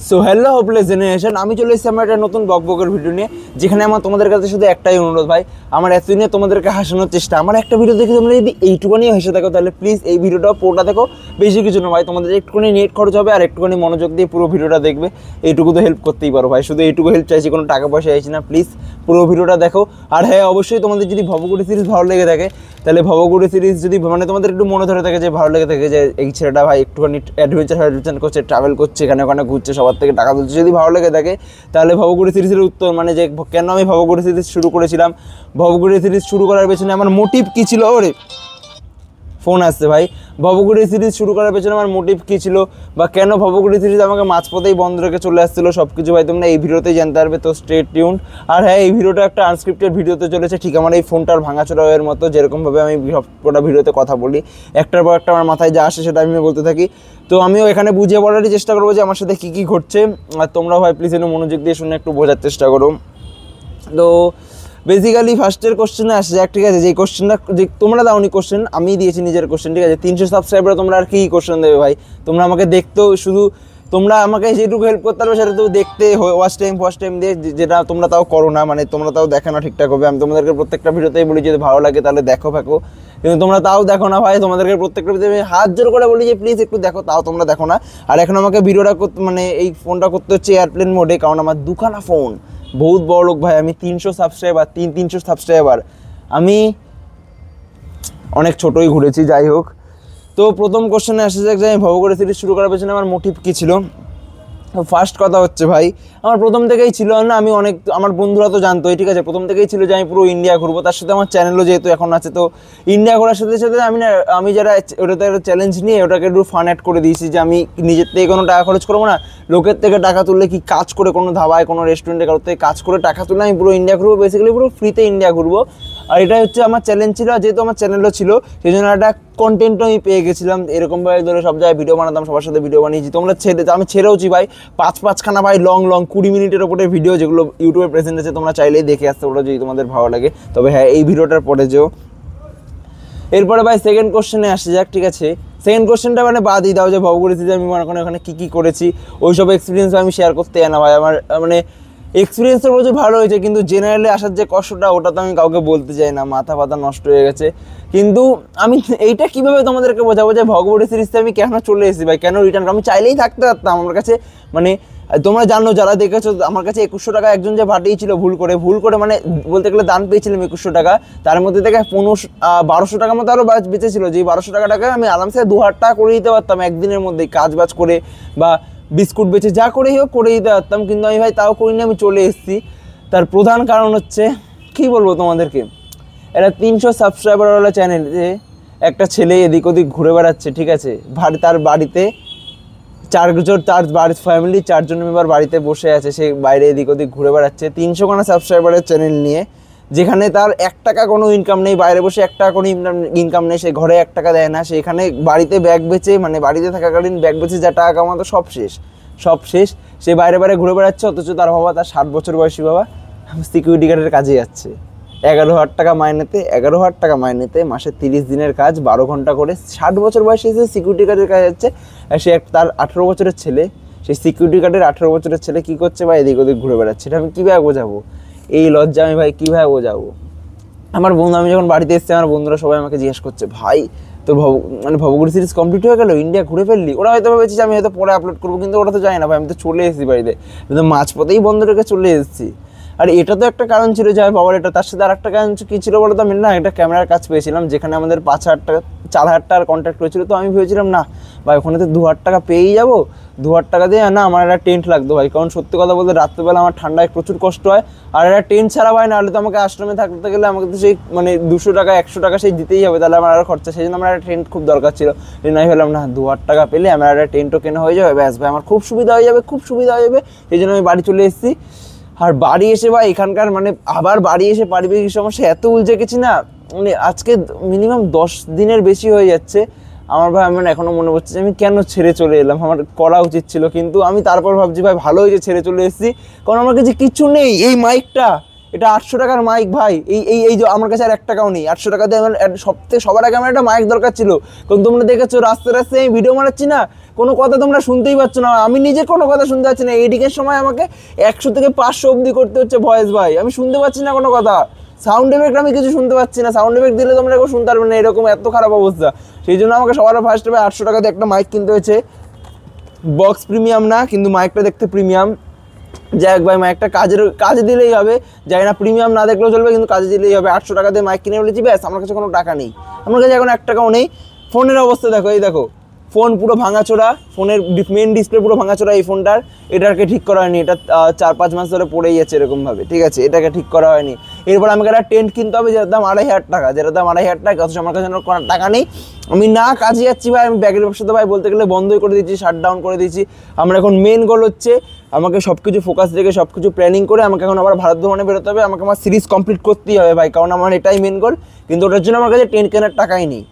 So hello hopeless generation, আমি চলে এসেছি আমার একটা নতুন বকবকের ভিডিও নিয়ে, যেখানে আমার তোমাদের কাছে শুধু একটাই অনুরোধ ভাই, আমার এতদিনে তোমাদেরকে হাসানোর চেষ্টা। আমার একটা ভিডিও দেখে তোমরা যদি এইটুকুনি হেসে থাকো তাহলে প্লিজ এই ভিডিওটা পুরোটা দেখো। বেশি কিছু না ভাই, তোমাদের একটুখানি নেট খরচ হবে আর একটুখানি মনোযোগ দিয়ে পুরো ভিডিওটা দেখবে। এইটুকু তো হেল্প করতেই পারো ভাই, শুধু এইটুকু হেল্প চাইছি, কোনো টাকা পয়সা চাইছি না। প্লিজ পুরো ভিডিওটা দেখো। আর হ্যাঁ, অবশ্যই তোমাদের যদি ভবগুড়ি সিরিজ ভালো লেগে থাকে তাহলে ভবগুড়ি সিরিজ যদি মানে তোমাদের একটু মনে ধরে থাকে যে ভালো লেগে থাকে যে এই ছেলেটা ভাই একটুখানি অ্যাডভেঞ্চার করছে, ট্রাভেল করছে, এখানে ওখানে ঘুরছে, সবার থেকে টাকা তুলছে, যদি ভালো লেগে থাকে তাহলে ভবগুড়ি সিরিজের উত্তর মানে যে কেন আমি ভবগুড়ি সিরিজ শুরু করেছিলাম, ভবগুড়ি সিরিজ শুরু করার পেছনে আমার মোটিভ কী ছিল। ওরে ফোন আসছে ভাই। ভবগুড়ি সিরিজ শুরু করার পেছনে আমার মোটিভ কী ছিল বা কেন ভবগুড়ি সিরিজ আমাকে মাঝপথেই বন্ধ রেখে চলে আসছিলো, সব কিছু ভাই তোমরা এই ভিডিওতেই জানতে পারবে। তো স্টে টিউনড। আর হ্যাঁ, এই ভিডিওটা একটা আনস্ক্রিপ্টেড ভিডিওতে চলেছে, ঠিক আমার এই ফোনটার ভাঙাচোরা এর মতো, যেরকমভাবে আমি সবকটা ভিডিওতে কথা বলি, একটার পর একটা আমার মাথায় যা আসে সেটা আমি বলতে থাকি। তো আমিও এখানে বুঝিয়ে বলারই চেষ্টা করবো যে আমার সাথে কী কী ঘটছে, আর তোমরা ভাই প্লিজ একটু মনোযোগ দিয়ে শুনে একটু বোঝার চেষ্টা করো। তো বেসিক্যালি ফার্স্টের কোশ্চেনে আসে যাক, ঠিক আছে। যে কোশ্চেনটা যে তোমরা দাওনি কোশ্চেন, আমি দিয়েছি নিজের কোশ্চেন, ঠিক আছে। 300 সাবস্ক্রাইবার তোমরা আর কি কোশ্চেন দেবে ভাই? তোমরা আমাকে দেখতেও শুধু তোমরা আমাকে যেটুকু হেল্প করতে পারবে সেটা তো দেখতে ওয়াচ টাইম দিয়ে, যেটা তোমরা তাও করো না, মানে তোমরা তাও দেখো না ঠিকঠাক হবে। আমি তোমাদেরকে প্রত্যেকটা ভিডিওতেই বলি যদি ভালো লাগে তাহলে দেখো ফেকো, কিন্তু তোমরা তাও দেখো না ভাই। তোমাদেরকে প্রত্যেকটা ভিডিওতে হাত জোর করে বলি যে প্লিজ একটু দেখো, তাও তোমরা দেখো না। আর এখন আমাকে ভিডিওটা করতে মানে এই ফোনটা করতে হচ্ছে এয়ারপ্লেন মোডে, কারণ আমার দুখানা ফোন, বহুত বড় লোক ভাই আমি। 300 সাবস্ক্রাইবার আমি অনেক ছোটোই ঘুরেছি, যাই হোক। তো প্রথম কোশ্চেনে আসে যাক যে আমি ভবগুড়ি সিরিজ শুরু করার পেছনে আমার মোটিভ কী ছিল। ফার্স্ট কথা হচ্ছে ভাই, আমার প্রথম থেকেই ছিল না, আমি অনেক আমার বন্ধুরা তো জানতোই, ঠিক আছে। প্রথম থেকেই ছিল যে আমি পুরো ইন্ডিয়া ঘুরবো, তার সাথে আমার চ্যানেলও যেহেতু এখন আছে, তো ইন্ডিয়া ঘোরার সাথে সাথে আমি যারা ওটাতে একটা চ্যালেঞ্জ নিয়ে ওটাকে একটু ফান অ্যাড করে দিয়েছি যে আমি নিজের থেকে কোনো টাকা খরচ করবো না, লোকের থেকে টাকা তুললে কি কাজ করে কোনো ধাবায় কোনো রেস্টুরেন্টে কারোর থেকে কাজ করে টাকা তুলে আমি পুরো ইন্ডিয়া ঘুরবো, বেসিক্যালি পুরো ফ্রিতে ইন্ডিয়া ঘুরবো। আর এটা হচ্ছে আমার চ্যালেঞ্জ ছিল, যেহেতু আমার চ্যানেলও ছিল সেই জন্য একটা কন্টেন্টও আমি পেয়ে গেছিলাম। এরকমভাবে ধরে সব জায়গায় ভিডিও বানাতাম, সবার সাথে ভিডিও বানিয়েছি, তোমরা আমি ছেড়েওছি ভাই। 5-5খানা ভাই লং 20 মিনিটের ওপরে ভিডিও, যেগুলো ইউটিউবে প্রেজেন্ট আছে, তোমরা চাইলেই দেখে আসতে পারো যদি তোমাদের ভালো লাগে। তবে হ্যাঁ, এই ভিডিওটার পরে যেও। এরপরে ভাই সেকেন্ড কোশ্চেনে আসে যাক, ঠিক আছে। সেকেন্ড কোশ্চেনটা মানে বাদই দাও যে ভবগুড়ি সিরিজে আমি মনে করি ওখানে কী কী করেছি, ওইসব এক্সপিরিয়েন্স আমি শেয়ার করতে না ভাই। আমার মানে এক্সপিরিয়েন্স তো প্রচুর ভালো হয়েছে, কিন্তু জেনারেলি আসার যে কষ্টটা ওটা তো আমি কাউকে বলতে চাই না, মাথা ফাথা নষ্ট হয়ে গেছে। কিন্তু আমি এইটা কীভাবে তোমাদেরকে বোঝাবো যে ভবগুড়ি সিরিজতে আমি কেন চলে এসেছি ভাই, কেন রিটার্ন, আমি চাইলেই থাকতে পারতাম। আমার কাছে মানে তোমরা জানো যারা দেখেছো, আমার কাছে 2100 টাকা একজন যে পাঠিয়েছিল ভুল করে মানে বলতে গেলে দান পেয়েছিলাম 2100 টাকা, তার মধ্যে থেকে 1200 টাকার মতো আরও বেঁচেছিল, যে 1200 টাকা আমি আরামসে 2000 টাকা করে দিতে পারতাম একদিনের মধ্যেই, কাজ বাজ করে বা বিস্কুট বেচে যা করেই হোক করে দিতে পারতাম, কিন্তু আমি ভাই তাও করিনি, আমি চলে এসেছি। তার প্রধান কারণ হচ্ছে কী বলবো তোমাদেরকে, এটা 300 সাবস্ক্রাইবারওয়ালা চ্যানেলে একটা ছেলে এদিক ওদিক ঘুরে বেড়াচ্ছে, ঠিক আছে। তার বাড়িতে তার বাড়ির ফ্যামিলি 4জন মেম্বার বাড়িতে বসে আছে, সে বাইরে এদিক ওদিক ঘুরে বেড়াচ্ছে 300খানা সাবস্ক্রাইবারের চ্যানেল নিয়ে, যেখানে তার 1 টাকা কোনো ইনকাম নেই, বাইরে বসে 1 টাকা কোনো ইনকাম নেই, সে ঘরে 1 টাকা দেয় না, সেখানে বাড়িতে ব্যাগ বেচে মানে বাড়িতে থাকাকালীন ব্যাগ বেচে যা টাকা কামাতো সব শেষ। সে বাইরে ঘুরে বেড়াচ্ছে, অথচ তার বাবা, তার 60 বছর বয়সী বাবা সিকিউরিটি গার্ডের কাজে যাচ্ছে, 11,000 টাকা মাইনেতে মাসে 30 দিনের কাজ, 12 ঘন্টা করে, 60 বছর বয়সে এসে সিকিউরিটি গার্ডের কাজে যাচ্ছে। সে তার 18 বছরের ছেলে, সেই সিকিউরিটি গার্ডের 18 বছরের ছেলে কী করছে ভাই, এদিক ওদিক ঘুরে বেড়াচ্ছে। এটা আমি কীভাবে বোঝাবো, এই লজ্জা আমি ভাই কীভাবে বোঝাবো। আমার বন্ধু, আমি যখন বাড়িতে এসেছি আমার বন্ধুরা সবাই আমাকে জিজ্ঞেস করছে, ভাই তোর ভবগুড়ি সিরিজ কমপ্লিট হয়ে গেল, ইন্ডিয়া ঘুরে ফেললি? ওরা হয়তো ভেবেছি আমি হয়তো পরে আপলোড করবো, কিন্তু ওরা তো জানে না ভাই আমি তো চলে এসেছি বাড়িতে, কিন্তু মাঝপথেই বন্ধ রেখে চলে এসেছি। আর এটা তো একটা কারণ ছিল যে বাবার এটা, তার সাথে আর একটা কারণ কী ছিল বলো তো, আমি না একটা ক্যামেরার কাজ পেয়েছিলাম, যেখানে আমাদের 5,000 টাকা 4,000 টাকার কন্ট্যাক্ট হয়েছিল। তো আমি ভেবেছিলাম না ভাই ওখানে তো 2,000 টাকা পেয়েই যাবো, 2,000 টাকা দিয়ে না আমার একটা টেন্ট লাগতো ভাই, কারণ সত্যি কথা বলতে রাত্রেবেলা আমার ঠান্ডায় প্রচুর কষ্ট হয়, আর একটা টেন্ট ছাড়া ভাই নাহলে তো আমাকে আশ্রমে থাকতে গেলে আমাকে তো সেই মানে 200 টাকা 100 টাকা সেই দিতেই হবে, তাহলে আমার আরও খরচা, সেই জন্য আমার একটা টেন্ট খুব দরকার ছিল। আমি ভাবলাম না 2,000 টাকা পেলে আমার একটা টেন্টও কেনা হয়ে যাবে, ব্যাস ভাই আমার খুব সুবিধা হয়ে যাবে, সেই জন্য আমি বাড়ি চলে এসেছি। আর বাড়ি এসে ভাই এখানকার মানে আবার বাড়ি এসে পারিবারিক সমস্যা এত উলঝে গেছি না, মানে আজকে মিনিমাম 10 দিনের বেশি হয়ে যাচ্ছে। আমার ভাই আমার এখনও মনে পড়ছে যে আমি কেন ছেড়ে চলে এলাম, আমার করা উচিত ছিল, কিন্তু আমি তারপর ভাবছি ভাই ভালো হয়েছে ছেড়ে চলে এসেছি, কারণ আমার কাছে কিচ্ছু নেই। এই মাইকটা, এটা 800 টাকার মাইক ভাই, এই যে আমার কাছে আর 1 টাকাও নেই। 800 টাকা দিয়ে আমার সবার আগে আমার একটা মাইক দরকার ছিল, কারণ তোমরা দেখেছো রাস্তায় আমি ভিডিও বানাচ্ছি না, কোনো কথা তোমরা শুনতেই পাচ্ছ না, আমি নিজে কোনো কথা শুনতে পাচ্ছি না। এডিটের সময় আমাকে 100 থেকে 500 অবধি করতে হচ্ছে ভয়েস ভাই, আমি শুনতে পাচ্ছি না কোনো কথা। সাউন্ড এফেক্ট আমি কিছু শুনতে পাচ্ছি না, সাউন্ড এফেক্ট দিলে তোমরা কেউ শুনতে পারবে না, এরকম এত খারাপ অবস্থা। সেই জন্য আমাকে সবার ফার্স্টে ভাই 800 টাকাতে একটা মাইক কিনতে হয়েছে। বক্স প্রিমিয়াম না, কিন্তু মাইকটা দেখতে প্রিমিয়াম। যাই হোক ভাই, মাইকটা কাজে দিলেই হবে, যাই না প্রিমিয়াম না দেখলেও চলবে, কিন্তু কাজে দিলেই হবে। 800 টাকা দিয়ে মাইক কিনে বলেছি, ব্যাস আমার কাছে কোনো টাকা নেই, আমার কাছে এখন 1 টাকাও নেই। ফোনের অবস্থা দেখো, এই দেখো ফোন পুরো ভাঙাচোরা, ফোনের মেন ডিসপ্লে পুরো ভাঙাচোরা এই ফোনটার। এটাকে ঠিক করা হয়নি, এটা 4-5 মাস ধরে পড়েই যাচ্ছে এরকমভাবে, ঠিক আছে, এটাকে ঠিক করা হয়নি। এরপর আমাকে একটা টেন্ট কিনতে হবে যেটার দাম 2500 টাকা, যেটার দাম 2500 টাকা, অথচ আমার কাছে কোনো টাকা নেই। আমি না কাজে যাচ্ছি ভাই, আমি ব্যাগের ব্যবসাতে ভাই বলতে গেলে বন্ধই করে দিয়েছি, শাট ডাউন করে দিয়েছি। আমার এখন মেন গোল হচ্ছে আমাকে সব কিছু ফোকাস রেখে সব কিছু প্ল্যানিং করে আমাকে এখন আবার ভারত ভ্রমণে বেরোতে হবে, আমাকে আমার সিরিজ কমপ্লিট করতেই হবে ভাই, কারণ আমার এটাই মেন গোল। কিন্তু ওটার জন্য আমার কাছে টেন্ট কেনার টাকাই নেই,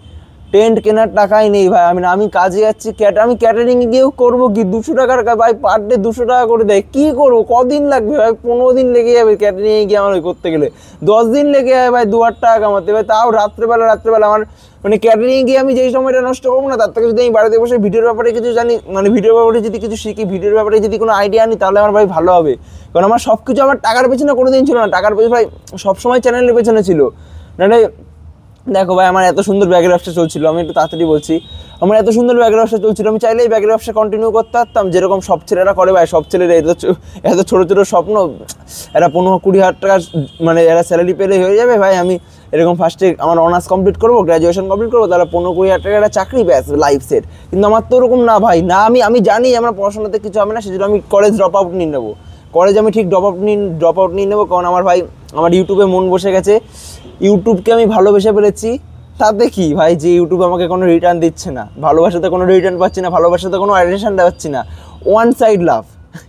টেন্ট কেনার টাকাই নেই ভাই। আমি কাজে যাচ্ছি, আমি ক্যাটারিংয়ে গিয়েও করবো কি, 200 টাকার ভাই পার ডে 200 টাকা করে দেয়, কী করবো, কদিন লাগবে ভাই, 15 দিন লেগে যাবে ক্যাটারিংয়ে গিয়ে আমার ওই করতে গেলে, 10 দিন লেগে যাবে ভাই 2-8 টাকা কামাতে ভাই, তাও রাত্রেবেলা আমার মানে ক্যাটারিংয়ে গিয়ে আমি যেই সময়টা নষ্ট করবো না, তার থেকে যদি আমি বাড়িতে বসে ভিডিওর ব্যাপারে কিছু জানি, মানে ভিডিওর ব্যাপারে যদি কিছু শিখি, ভিডিওর ব্যাপারে যদি কোনো আইডিয়া আনি, তাহলে আমার ভাই ভালো হবে। কারণ আমার সব কিছু আমার টাকার পেছনে কোনো দিন ছিল না, টাকার পেছনে ভাই সবসময় চ্যানেলের পেছনে ছিল। নাহলে দেখো ভাই, আমার এত সুন্দর ব্যাগের ব্যবসা চলছিল, আমি একটু তাড়াতাড়ি বলছি, আমার এত সুন্দর ব্যাগের ব্যবসা চলছিল, আমি চাইলেই ব্যাগের ব্যবসা কন্টিনিউ করতে পারতাম, যেরকম সব ছেলেরা করে ভাই। সব ছেলেরা এত ছোটো ছোটো স্বপ্ন, এরা 15-20 হাজার টাকা মানে এরা স্যালারি পেলে হয়ে যাবে ভাই। আমি এরকম ফার্স্টে আমার অনার্স কমপ্লিট করবো, গ্র্যাজুয়েশন কমপ্লিট করবো, তাহলে 15-20 হাজার টাকা একটা চাকরি, ব্যাস লাইফ সেট। কিন্তু আমার তো ওরকম না ভাই, না আমি জানি আমার পড়াশোনাতে কিছু হবে না, সেজন্য আমি কলেজ ড্রপ আউট নিয়ে নেবো, কলেজ আমি ঠিক ড্রপ আউট নিয়ে নেবো। কারণ আমার ভাই আমার ইউটিউবে মন বসে গেছে, ইউটিউবকে আমি ভালোবেসে ফেলেছি। তাতে কি ভাই, যে ইউটিউব আমাকে কোনো রিটার্ন দিচ্ছে না, ভালোবাসাতে কোনো রিটার্ন পাচ্ছি না, ভালোবাসাতে কোনো অ্যাটেনশন পাচ্ছি না, ওয়ান সাইড লাভ,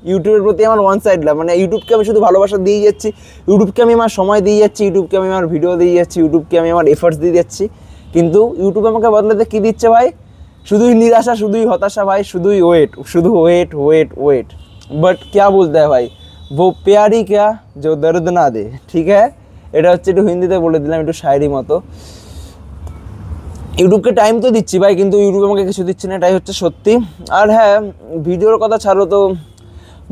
ইউটিউবের প্রতি আমার ওয়ান সাইড লাভ। মানে ইউটিউবকে আমি শুধু ভালোবাসা দিয়ে যাচ্ছি, ইউটিউবকে আমি আমার সময় দিয়ে যাচ্ছি, ইউটিউবকে আমি আমার ভিডিও দিয়ে যাচ্ছি, ইউটিউবকে আমি আমার এফোর্টস দিয়ে যাচ্ছি, কিন্তু ইউটিউব আমাকে বদলাতে কী দিচ্ছে ভাই, শুধুই নিরাশা, শুধুই হতাশা ভাই, শুধুই শুধু ওয়েট। বাট ক্যা বলতে হয় ভাই, वो प्यार ही क्या जो दर्द ना दे, ঠিক है। এটা হচ্ছে একটু হিন্দিতে বলে দিলাম, একটু শায়রি মতো। ইউটিউবকে টাইম তো দিচ্ছি ভাই, কিন্তু ইউটিউব আমাকে কিছু দিচ্ছে না, এটাই হচ্ছে সত্যি। আর হ্যাঁ, ভিডিওর কথা ছাড়ো তো,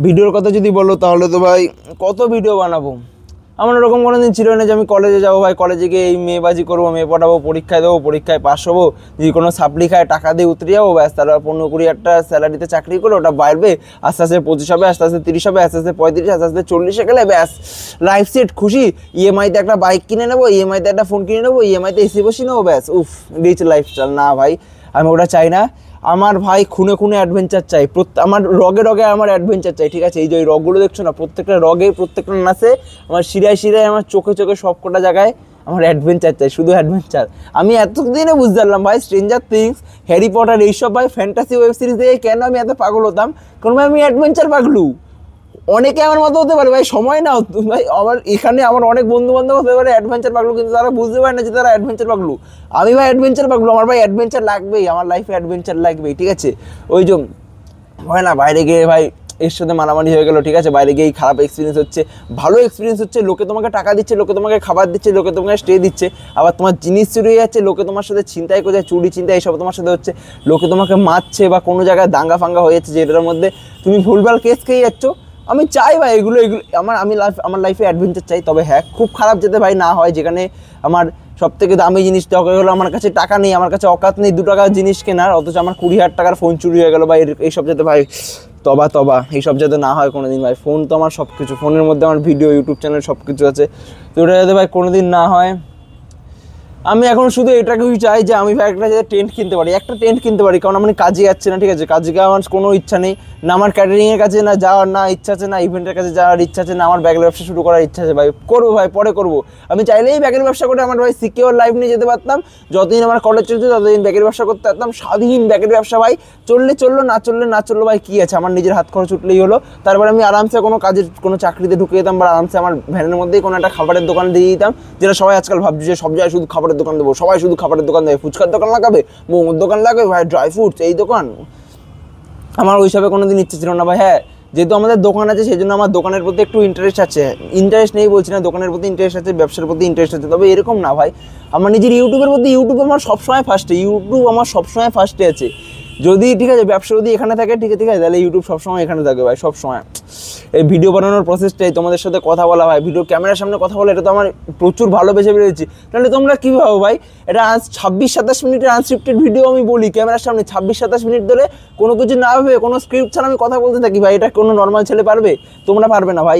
ভিডিওর কথা যদি বলো তাহলে তো ভাই কত ভিডিও বানাবো। আমার ওরকম কোনো দিন ছিল না যে আমি কলেজে যাবো ভাই, কলেজে গিয়ে এই মেয়েবাজি করবো, মেয়ে পড়াবো, পরীক্ষায় দেবো, পরীক্ষায় পাস হবো, যদি কোনো সাপ্লি খায় টাকা দিয়ে উতরে যাবো, ব্যাস তারপর 15-20 হাজার টাকা স্যালারিতে চাকরি করে ওটা বাড়বে, আস্তে আস্তে 25 হবে, আস্তে আস্তে 30 হবে, আস্তে আস্তে 35, আস্তে আস্তে 40-এ গেলে ব্যাস লাইফ সেট, খুশি। ইএমআইতে একটা বাইক কিনে নেবো, ইএমআইতে একটা ফোন কিনে নেবো, ইএমআইতে এসি বসিয়ে নেবো, ব্যাস উফ, রিচ লাইফস্টাইল। না ভাই, আমি ওটা চাই না। আমার ভাই খুনে অ্যাডভেঞ্চার চাই, আমার রগে আমার অ্যাডভেঞ্চার চাই, ঠিক আছে। এই যে ওই রগগুলো দেখছো না, প্রত্যেকটা রগে, প্রত্যেকটা নাচে, আমার শিরায় আমার চোখে সব কটা জায়গায় আমার অ্যাডভেঞ্চার চাই, শুধু অ্যাডভেঞ্চার। আমি এতদিনে বুঝতে পারলাম ভাই, স্ট্রেঞ্জার থিংস, হ্যারি পটার, এইসব ভাই ফ্যান্টাসি ওয়েব সিরিজ দেখে কেন আমি এত পাগল হতাম, কারণ ভাই আমি অ্যাডভেঞ্চার পাগলু। অনেকে আমার মতো হতে পারে ভাই, সময় না ভাই, আমার এখানে আমার অনেক বন্ধু বান্ধব হতে পারে অ্যাডভেঞ্চার পাগলু, কিন্তু তারা বুঝতে পারে না যে তারা অ্যাডভেঞ্চার পাগলু। আমি ভাই অ্যাডভেঞ্চার পাগলু, আমার ভাই অ্যাডভেঞ্চার লাগবেই, আমার লাইফে অ্যাডভেঞ্চার লাগবেই, ঠিক আছে। ওই যে হয় না, বাইরে গিয়ে ভাই এর সাথে মারামারি হয়ে গেলো, ঠিক আছে, বাইরে গিয়ে খারাপ এক্সপিরিয়েন্স হচ্ছে, ভালো এক্সপিরিয়েন্স হচ্ছে, লোকে তোমাকে টাকা দিচ্ছে, লোকে তোমাকে খাবার দিচ্ছে, লোকে তোমাকে স্টে দিচ্ছে, আবার তোমার জিনিস চুরি হয়ে যাচ্ছে, লোকে তোমার সাথে ছিনতাই করছে, চুরি চিন্তাই এইসব তোমার সাথে হচ্ছে, লোকে তোমাকে মারছে, বা কোনো জায়গায় দাঙ্গা ফাঙ্গা হয়ে যাচ্ছে যেটার মধ্যে তুমি ভুলভাল কেস খেয়ে যাচ্ছ। আমি চাই ভাই এগুলো আমার লাইফে অ্যাডভেঞ্চার চাই। তবে হ্যাঁ, খুব খারাপ যেতে ভাই না হয়, যেখানে আমার সব থেকে দামি জিনিস দরকার হলো, আমার কাছে টাকা নেই, আমার কাছে অকাত নেই 2 টাকার জিনিস কেনার, অথচ আমার 20,000 টাকার ফোন চুরি হয়ে গেলো ভাই, এইসব যাতে ভাই তবা এইসব যাতে না হয় কোনোদিন ভাই। ফোন তো আমার সব কিছু, ফোনের মধ্যে আমার ভিডিও, ইউটিউব চ্যানেল সব কিছু আছে, তো ওটা যাতে ভাই কোনোদিন না হয়। আমি এখন শুধু এটাকেই চাই যে আমি ভাই একটা যাতে টেন্ট কিনতে পারি, একটা টেন্ট কিনতে পারি, কারণ আমি কাজে যাচ্ছি না, ঠিক আছে, কাজে গিয়ে আমার কোনো ইচ্ছা নেই, না আমার ক্যাটারিংয়ের কাছে না যাওয়ার না ইচ্ছা আছে, না ইভেন্টের কাছে যাওয়ার ইচ্ছা আছে, না আমার ব্যাগের ব্যবসা শুরু করার ইচ্ছা আছে ভাই। করবো ভাই, পরে করবো। আমি চাইলেই ব্যাগের ব্যবসা করে আমার ভাই সিকিওর লাইফ নিয়ে যেতে পারতাম, যতদিন আমার কলেজ চলছে ততদিন ব্যাগের ব্যবসা করতে পারতাম, স্বাধীন ব্যাগের ব্যবসা ভাই, চললো না চললো ভাই কী আছে, আমার নিজের হাত খরচ উঠলেই হলো। তারপরে আমি আরামসে কোনো কাজের কোনো চাকরিতে ঢুকে যেতাম, বা আরামসে আমার ভ্যানের মধ্যেই কোনো একটা খাবারের দোকান দিয়ে দিতাম, যেটা সবাই আজকাল ভাবছে যে সব জায়গায় শুধু খাবারের দোকান দেবো, সবাই শুধু খাবারের দোকান দেবে, ফুচকার দোকান লাগাবে, মোমোর দোকান লাগাবে ভাই, ড্রাই ফ্রুটস এই দোকান। আমার ওইসবে কোনো দিন ইচ্ছে ছিল না ভাই। হ্যাঁ, যেহেতু আমাদের দোকান আছে সেই জন্য আমার দোকানের প্রতি একটু ইন্টারেস্ট আছে, ইন্টারেস্ট নেই বলছি না, দোকানের প্রতি ইন্টারেস্ট আছে, ব্যবসার প্রতি ইন্টারেস্ট আছে, তবে এরকম না ভাই। আমার নিজের ইউটিউবের প্রতি, ইউটিউব আমার সবসময় ফার্স্টে আছে, যদি ঠিক আছে ব্যবসা যদি এখানে থাকে ঠিক আছে তাহলে ইউটিউব সবসময় এখানে থাকবে ভাই, সবসময়। এই ভিডিও বানানোর প্রসেসটাই, তোমাদের সাথে কথা বলা ভাই, ভিডিও ক্যামেরার সামনে কথা বলা, এটা তো আমার প্রচুর ভালোবেসে বেরিয়েছি। তাহলে তোমরা কী ভাবো ভাই, এটা 26-27 মিনিটের আনস্ক্রিপ্টেড ভিডিও আমি বলি ক্যামেরার সামনে 26-27 মিনিট ধরে কোনো কিছু না ভেবে কোনো স্ক্রিপ্ট ছাড়া আমি কথা বলতে থাকি ভাই, এটা কোনো নর্মাল ছেলে পারবে? তোমরা পারবে না ভাই,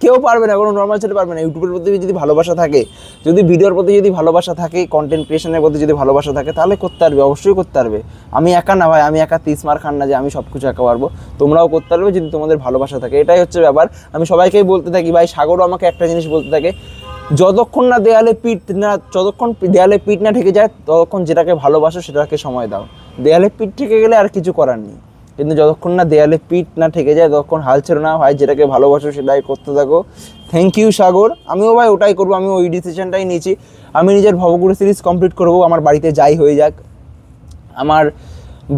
কেউ পারবে না, কোনো নর্মাল ছেলে পারবে না। ইউটিউবের প্রতি যদি ভালোবাসা থাকে, যদি ভিডিওর প্রতি যদি ভালোবাসা থাকে, কন্টেন্ট ক্রিয়েশনের প্রতি যদি ভালোবাসা থাকে, তাহলে করতে পারবে, অবশ্যই করতে পারবে। আমি একা না ভাই, আমি একা 30 মার খান না যে আমি সব কিছু একা পারবো, তোমরাও করতে পারবে যদি তোমাদের ভালোবাসা থাকে। এটাই হচ্ছে ব্যাপার। আমি সবাইকেই বলতে থাকি ভাই, সাগরও আমাকে একটা জিনিস বলতে থাকে, যতক্ষণ না দেয়ালে পিঠ না ঠেকে যায় ততক্ষণ যেটাকে ভালোবাসো সেটাকে সময় দাও। দেয়ালে পিঠ ঠেকে গেলে আর কিছু করার নেই, কিন্তু যতক্ষণ না দেয়ালে পিঠ না ঠেকে যায় ততক্ষণ হাল ছেড়ো না ভাই, যেটাকে ভালোবাসো সেটাই করতে থাকো। থ্যাংক ইউ সাগর, আমিও ভাই ওটাই করবো, আমি ওই ডিসিশনটাই নিয়েছি। আমি নিজের ভবঘুরে সিরিজ কমপ্লিট করবো, আমার বাড়িতে যাই হয়ে যাক, আমার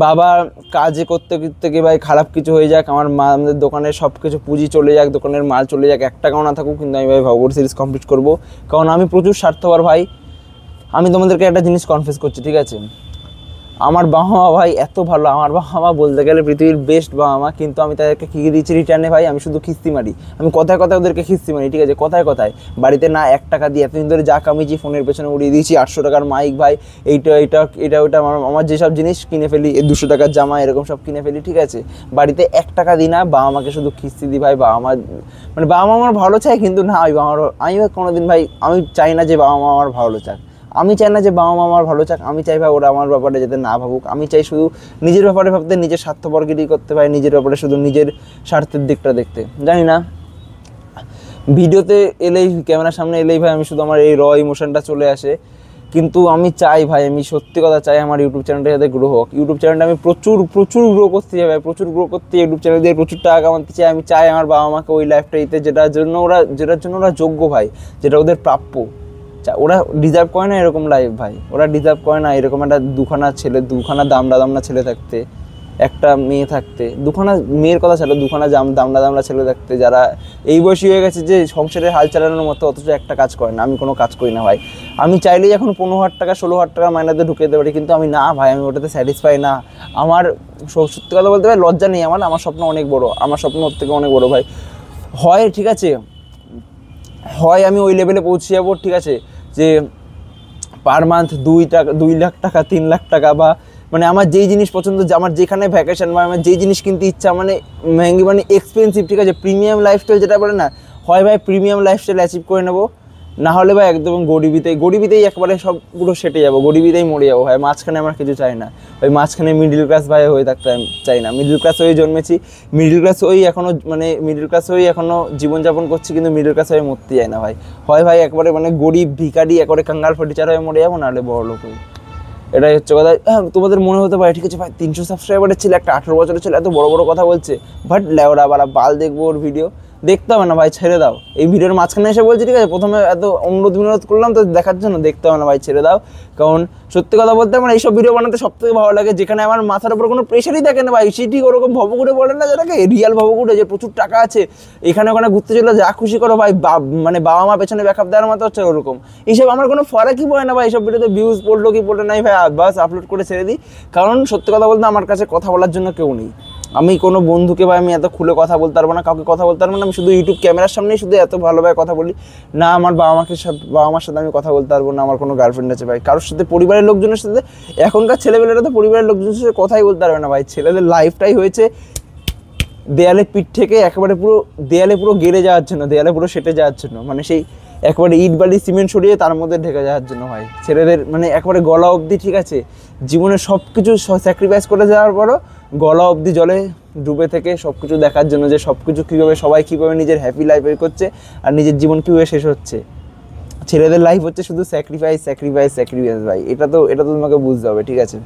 বাবা কাজে করতে করতে গিয়ে ভাই খারাপ কিছু হয়ে যাক, আমার মা আমাদের দোকানের সব কিছু পুঁজি চলে যাক, দোকানের মাল চলে যাক, 1 টাকাও না থাকুক, কিন্তু আমি ভাই ভবঘুরে সিরিজ কমপ্লিট করবো। কারণ আমি প্রচুর স্বার্থপর ভাই। আমি তোমাদেরকে একটা জিনিস কনফেস করছি, ঠিক আছে? আমার বাবা মা ভাই এত ভালো, আমার বাবা মা বলতে গেলে পৃথিবীর বেস্ট বাবা মা, কিন্তু আমি তাদেরকে কী দিচ্ছি রিটার্নে ভাই? আমি শুধু খিস্তি মারি, আমি কথায় কথায় ওদেরকে খিস্তি মারি, ঠিক আছে? কথায় কথায় বাড়িতে না 1 টাকা দিয়ে এতদিন ধরে যা কামিয়েছি ফোনের পেছনে উড়িয়ে দিয়েছি। 800 টাকার মাইক ভাই, ওইটা আমার যেসব জিনিস কিনে ফেলি, 200 টাকার জামা, এরকম সব কিনে ফেলি, ঠিক আছে? বাড়িতে 1 টাকা দিই না, বাবা মাকে শুধু খিস্তি দিই ভাই। বাবা মা মানে বাবা মা আমার ভালো চায়, কিন্তু না ওই আমি কোনো দিন ভাই আমি চাই না যে বাবা মা আমার ভালো চাক, আমি চাই না যে বাবা মা আমার ভালো চাক, আমি চাই ভাই ওরা আমার ব্যাপারে যাতে না ভাবুক, আমি চাই শুধু নিজের ব্যাপারে ভাবতে, নিজের স্বার্থপরগিরি করতে ভাই, নিজের ব্যাপারে শুধু নিজের স্বার্থের দিকটা দেখতে। জানি না ভিডিওতে এলেই, ক্যামেরার সামনে এলেই ভাই আমি শুধু আমার এই ইমোশনটা চলে আসে, কিন্তু আমি চাই ভাই, আমি সত্যি কথা চাই আমার ইউটিউব চ্যানেলটা যাতে গ্রো হোক। ইউটিউব চ্যানেলটা আমি প্রচুর গ্রো করতে চাই ভাই, প্রচুর গ্রো করতে, ইউটিউব চ্যানেল দিয়ে প্রচুর টাকা কামাতে চাই। আমি চাই আমার বাবা মাকে ওই লাইফটা দিতে যেটার জন্য ওরা যোগ্য ভাই, যেটা ওদের প্রাপ্য। ওরা ডিজার্ভ করে না এরকম লাইফ ভাই, ওরা ডিজার্ভ করে না এরকম একটা দুখানা দামড়া ছেলে থাকতে, একটা মেয়ে থাকতে, দুখানা মেয়ের কথা ছিল, দুখানা দামড়া ছেলে থাকতে, যারা এই বয়সী হয়ে গেছে যে সংসারের হাল চালানোর মতো, অথচ একটা কাজ করে না। আমি কোনো কাজ করি না ভাই, আমি চাইলেই এখন 15,000 টাকা 16,000 টাকা মাইনাতে ঢুকে দিতে পারি, কিন্তু আমি না ভাই, আমি ওটাতে স্যাটিসফাই না। আমার সত্যি কথা বলতে ভাই লজ্জা নেই আমার স্বপ্ন অনেক বড়, আমার স্বপ্ন ওর থেকে অনেক বড় ভাই। হয় ঠিক আছে, হয় আমি ওই লেভেলে পৌঁছে যাবো, ঠিক আছে, যে পার মান্থ 2 লাখ টাকা 3 লাখ টাকা, বা মানে আমার যেই জিনিস পছন্দ, আমার যেখানে ভ্যাকেশন বা আমার যেই জিনিস কিনতে ইচ্ছা, মানে মেহেঙ্গি মানে এক্সপেন্সিভ, ঠিক আছে, প্রিমিয়াম লাইফস্টাইল যেটা বলে না, হয় ভাই প্রিমিয়াম লাইফস্টাইল অ্যাচিভ করে নেবো, না হলে ভাই একদম গরিবিতেই একবারে সবগুলো সেটে যাবো, গরিবিতেই মরে যাবো ভাই। মাঝখানে আমার কিছু চাই না ওই মাঝখানে মিডিল ক্লাস ভাই হয়ে থাকতে আমি চাই না। মিডিল ক্লাস হয়ে জন্মেছি, মিডিল ক্লাস হয়েই এখনও জীবনযাপন করছি, কিন্তু মিডিল ক্লাস হয়ে মরতে যায় না ভাই। হয় ভাই একবারে মানে গরিব ভিখারি একবারে কাঙ্গাল ফার্টিচার হয়ে মরে যাবো, নাহলে বড় লোক হই। এটাই হচ্ছে কথা। হ্যাঁ, তোমাদের মনে হতে পারে ঠিক আছে ভাই 300 সাবস্ক্রাইবারের ছিল, একটা 18 বছরের ছিল, এত বড় কথা বলছে, বাট লেওরা বাল দেখবো ওর ভিডিও, দেখতে হবে না ভাই, ছেড়ে দাও। এই ভিডিওর মাঝখানে এসে বলছি ঠিক আছে, প্রথমে এত অনুরোধ করলাম তো দেখার জন্য, দেখতে হবে না ভাই, ছেড়ে দাও। কারণ সত্যি কথা বলতে আমার এইসব ভিডিও বানাতে সব থেকে ভালো লাগে যেখানে আমার মাথার উপর কোনো প্রেশারই থাকে না ভাই। সেটি ওরকম ভবঘুরে বলে না যেটাকে রিয়াল ভবঘুরে, যে প্রচুর টাকা আছে, এখানে ওখানে ঘুরতে চলে যা খুশি করো ভাই, মানে বাবা মা পেছনে ব্যাকআপ দেওয়ার মতো হচ্ছে ওরকম। এইসব আমার কোনো ফারাকই পড়ে না ভাই, এইসব ভিডিওতে ভিউজ পড়লো কি পড়লো নাই ভাই, বাস আপলোড করে ছেড়ে দিই। কারণ সত্যি কথা বলতে আমার কাছে কথা বলার জন্য কেউ নেই। আমি কোনো বন্ধুকে ভাই আমি এত খুলে কথা বলতে পারবো না, কাউকে কথা বলতে পারবো না। আমি শুধু ইউটিউব ক্যামেরার সামনেই শুধু এত ভালোভাবে কথা বলি না। আমার বাবা মার সাথে আমি কথা বলতে পারবো না। আমার কোনো গার্লফ্রেন্ড আছে ভাই, কারোর সাথে পরিবারের লোকজনের সাথে, এখনকার ছেলেবেলেরা তো পরিবারের লোকজনের সাথে কথাই বলতে পারবে না ভাই। ছেলেদের লাইফটাই হয়েছে দেয়ালে পিঠ থেকে একেবারে দেয়ালে পুরো গেড়ে যাওয়ার জন্য, দেয়ালে পুরো সেটে যাওয়ার জন্য, মানে সেই একবারে ইট বালি সিমেন্ট সরিয়ে তার মধ্যে ঢেকে যাওয়ার জন্য ভাই। ছেলেদের মানে একবারে গলা অবধি, ঠিক আছে, জীবনে সব কিছু স্যাক্রিফাইস করে যাওয়ার পরও গলা অবধি জলে ডুবে থেকে সব কিছু দেখার জন্য, যে সব কিছু কীভাবে সবাই কীভাবে নিজের হ্যাপি লাইফ করছে আর নিজের জীবন কীভাবে শেষ হচ্ছে। ছেলেদের লাইফ হচ্ছে শুধু স্যাক্রিফাইস ভাই। এটা তো তোমাকে বুঝতে হবে, ঠিক আছে।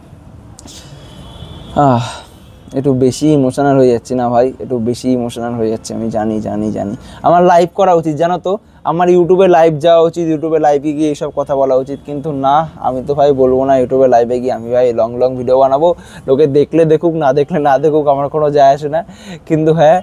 একটু বেশি ইমোশনাল হয়ে যাচ্ছি না ভাই, একটু বেশি ইমোশনাল হয়ে যাচ্ছে, আমি জানি। আমার লাইভ করা উচিত, জানো তো, আমার ইউটিউবে লাইভ যাওয়া উচিত, ইউটিউবে লাইভে গিয়ে এইসব কথা বলা উচিত, কিন্তু না, আমি তো ভাই বলবো না ইউটিউবে লাইভে গিয়ে। আমি ভাই লং ভিডিও বানাবো, লোকে দেখলে দেখুক, না দেখলে না দেখুক, আমার কোনো যায় আসে না। কিন্তু হ্যাঁ,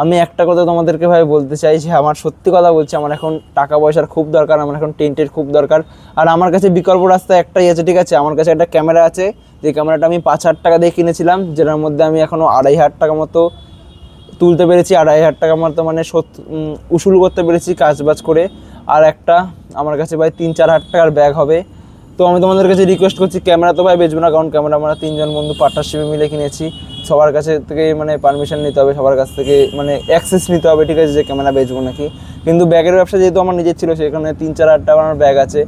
আমি একটা কথা তোমাদেরকে ভাই বলতে চাই যে আমার সত্যি কথা বলছি, আমার এখন টাকা পয়সার খুব দরকার, আমার এখন টেন্টের খুব দরকার। আর আমার কাছে বিকল্প রাস্তা একটাই আছে, ঠিক আছে, আমার কাছে একটা ক্যামেরা আছে, যে ক্যামেরাটা আমি 5,000 টাকা দিয়ে কিনেছিলাম, যেটার মধ্যে আমি এখনও 2,500 টাকা মতো তুলতে পেরেছি, 2,500 টাকা মতো মানে উসুল করতে পেরেছি কাজবাজ করে। আর একটা আমার কাছে ভাই 3-4 হাজার টাকার ব্যাগ হবে। তো আমি তোমাদের কাছে রিকোয়েস্ট করছি, ক্যামেরা তো ভাই বেচবো না, কারণ ক্যামেরা আমরা 3জন বন্ধু পার্টনারশিপে মিলে কিনেছি। সবার কাছে থেকে মানে পারমিশন নিতে হবে, সবার কাছ থেকে মানে অ্যাক্সেস নিতে হবে, ঠিক আছে, যে ক্যামেরা বেচবো নাকি। কিন্তু ব্যাগের ব্যবসা যেহেতু আমার নিজের ছিল, সেখানে 3-4 হাজার টাকা আমার ব্যাগ আছে।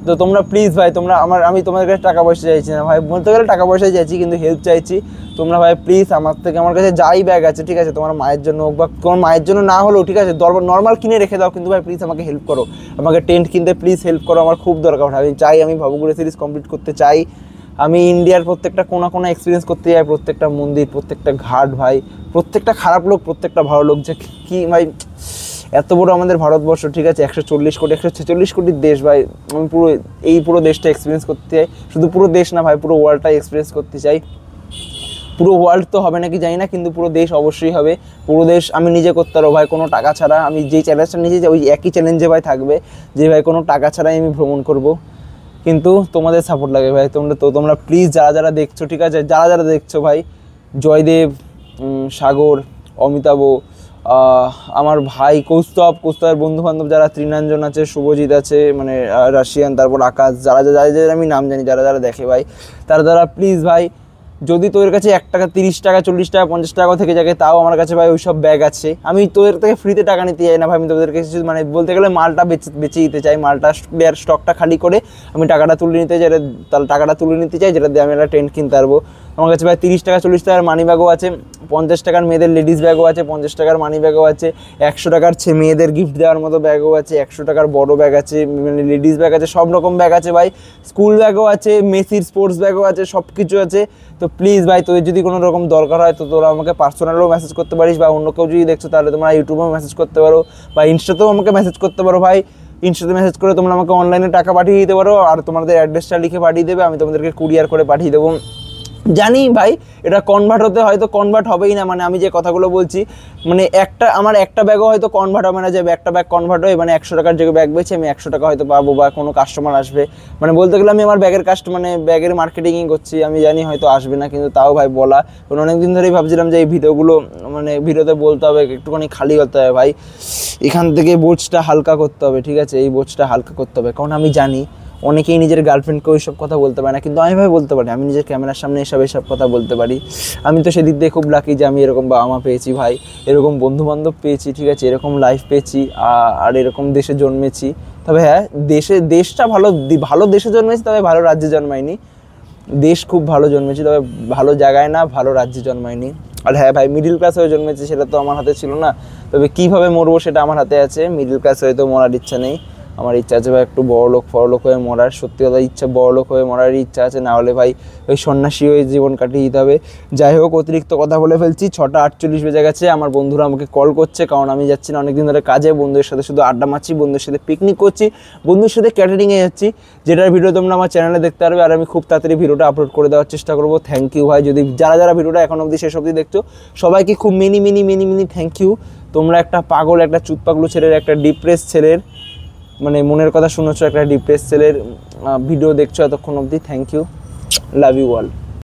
তো তোমরা প্লিজ ভাই, তোমরা আমি তোমাদের কাছে টাকা পয়সা চাইছি না ভাই, বলতে গেলে টাকা পয়সাই চাইছি, কিন্তু হেল্প চাইছি। তোমরা ভাই প্লিজ আমার কাছে যাই ব্যাগ আছে, ঠিক আছে, তোমার মায়ের জন্য হোক বা তোমার মায়ের জন্য না হলেও ঠিক আছে, নর্মাল কিনে রেখে দাও, কিন্তু ভাই প্লিজ আমাকে হেল্প করো, আমাকে টেন্ট কিনতে প্লিজ হেল্প করো, আমার খুব দরকার। আমি চাই, আমি ভবঘুরে সিরিজ কমপ্লিট করতে চাই, আমি ইন্ডিয়ার প্রত্যেকটা কোনা এক্সপিরিয়েন্স করতে চাই, প্রত্যেকটা মন্দির, প্রত্যেকটা ঘাট ভাই, প্রত্যেকটা খারাপ লোক, প্রত্যেকটা ভালো লোক, যে কি ভাই এত বড় আমাদের ভারতবর্ষ, ঠিক আছে, 140 কোটি 146 কোটির দেশ ভাই, আমি পুরো দেশটা এক্সপিরিয়েন্স করতে চাই। শুধু পুরো দেশ না ভাই, পুরো ওয়ার্ল্ডটাই এক্সপিরিয়েন্স করতে চাই। পুরো ওয়ার্ল্ড তো হবে নাকি জানি না, কিন্তু পুরো দেশ অবশ্যই হবে। পুরো দেশ আমি নিজে করতে পারবো ভাই, কোনো টাকা ছাড়া। আমি যেই চ্যালেঞ্জটা নিজে, ওই একই চ্যালেঞ্জে ভাই থাকবে, যে ভাই কোনো টাকা ছাড়াই আমি ভ্রমণ করব। কিন্তু তোমাদের সাপোর্ট লাগে ভাই, তোমরা প্লিজ যারা দেখছো, ঠিক আছে, যারা দেখছো ভাই, জয়দেব, সাগর, অমিতাভ, আমার ভাই কৌস্তবের বন্ধুবান্ধব যারা, তৃণাঞ্জন আছে, শুভজিৎ আছে, মানে রাশিয়ান, তারপর আকাশ, যারা আমি নাম জানি, যারা দেখে ভাই, তারা প্লিজ ভাই, যদি তোদের কাছে 1 টাকা, 30 টাকা, 40 টাকা, 50 টাকা থেকে যায়, তাও আমার কাছে ভাই ওই সব ব্যাগ আছে। আমি তোদের থেকে ফ্রিতে টাকা নিতে চাই না ভাই, আমি তোদের কাছে মানে বলতে গেলে মালটা বেচে দিতে চাই, মালটা স্টকটা খালি করে আমি টাকাটা তুলে নিতে চাই, যেটা দিয়ে আমি একটা টেন্ট কিনতে পারবো। আমার কাছে ভাই 30 টাকা, 40 টাকার মানি ব্যাগও আছে, 50 টাকার মেয়েদের লেডিস ব্যাগও আছে, 50 টাকার মানি ব্যাগও আছে, 100 টাকার মেয়েদের গিফট দেওয়ার মতো ব্যাগও আছে, 100 টাকার বড় ব্যাগ আছে, মানে লেডিস ব্যাগ আছে, সব রকম ব্যাগ আছে ভাই, স্কুল ব্যাগও আছে, মেসির স্পোর্টস ব্যাগও আছে, সব কিছু আছে। তো প্লিজ ভাই, তোদের যদি কোনো রকম দরকার হয়, তো তোরা আমাকে পার্সোনালও মেসেজ করতে পারিস, বা অন্য কেউ যদি দেখছো তাহলে তোমরা ইউটিউবেও মেসেজ করতে পারো, বা ইনস্টাতেও আমাকে মেসেজ করতে পারো ভাই। ইনস্টাতে মেসেজ করে তোমরা আমাকে অনলাইনে টাকা পাঠিয়ে দিতে পারো, আর তোমাদের অ্যাড্রেসটা লিখে পাঠিয়ে দেবে, আমি তোমাদেরকে কুরিয়ার করে পাঠিয়ে দেবো। জানি ভাই এটা কনভার্ট হতে হয়তো কনভার্ট হবেই না, মানে আমি যে কথাগুলো বলছি, মানে আমার একটা ব্যাগও হয়তো কনভার্ট হবে না, যে একটা ব্যাগ কনভার্ট হয়, মানে 100 টাকার যে ব্যাগ বেছে আমি 100 টাকা হয়তো পাবো, বা কোনো কাস্টমার আসবে, মানে বলতে গেলে আমি আমার ব্যাগের মার্কেটিংই করছি, আমি জানি হয়তো আসবে না, কিন্তু তাও ভাই বলা, কারণ অনেকদিন ধরেই ভাবছিলাম যে এই ভিডিওগুলো মানে ভিডিওতে বলতে হবে, একটুখানি খালি হতে হবে ভাই, এখান থেকে বোঝটা হালকা করতে হবে, ঠিক আছে, এই বোঝটা হালকা করতে হবে, কারণ আমি জানি অনেকেই নিজের গার্লফ্রেন্ডকে ওই সব কথা বলতে পারে না, কিন্তু আমি ভাই বলতে পারি, আমি নিজের ক্যামেরার সামনে এসব কথা বলতে পারি। আমি তো সেদিক দিয়ে খুব লাকি যে আমি এরকম বাবা মা পেয়েছি ভাই, এরকম বন্ধুবান্ধব পেয়েছি, ঠিক আছে, এরকম লাইফ পেয়েছি, আর এরকম দেশে জন্মেছি। তবে হ্যাঁ, দেশটা ভালো দেশে জন্মেছি, তবে ভালো রাজ্যে জন্মায়নি। দেশ খুব ভালো জন্মেছি, তবে ভালো জায়গায় না, ভালো রাজ্যে জন্মায়নি। আর হ্যাঁ ভাই, মিডিল ক্লাস হয়ে জন্মেছি, সেটা তো আমার হাতে ছিল না, তবে কীভাবে মরবো সেটা আমার হাতে আছে। মিডিল ক্লাস হয়ে তো মরার ইচ্ছা নেই, আমার ইচ্ছা আছে ভাই একটু ফরলোক হয়ে মরার, সত্যি কথা বড়লোক হয়ে মরারই ইচ্ছা আছে, না হলে ভাই ওই সন্ন্যাসী হয়ে জীবন কাটিয়ে দিতে হবে। যাই হোক, অতিরিক্ত কথা বলে ফেলছি, 6:48 বেজে গেছে, আমার বন্ধুরা আমাকে কল করছে, কারণ আমি যাচ্ছি না অনেকদিন ধরে কাজে, বন্ধুদের সাথে শুধু আড্ডা মারছি, বন্ধুদের সাথে পিকনিক করছি, বন্ধুদের সাথে ক্যাটারিংয়ে যাচ্ছি, যেটার ভিডিও তোমরা আমার চ্যানেলে দেখতে পারবে, আর আমি খুব তাড়াতাড়ি ভিডিওটা আপলোড করে দেওয়ার চেষ্টা করবো। থ্যাংক ইউ ভাই, যদি যারা ভিডিওটা এখন অবধি শেষ অবধি দেখছো, সবাইকে খুব মিনি থ্যাংক ইউ। তোমরা একটা পাগল, একটা চুতপাগলু ছেলের, একটা ডিপ্রেস ছেলের মানে মনের কথা শুনেছো, একটা ডিপ্রেস ছেলের ভিডিও দেখছো এতক্ষণ অবধি, thank you, love you all.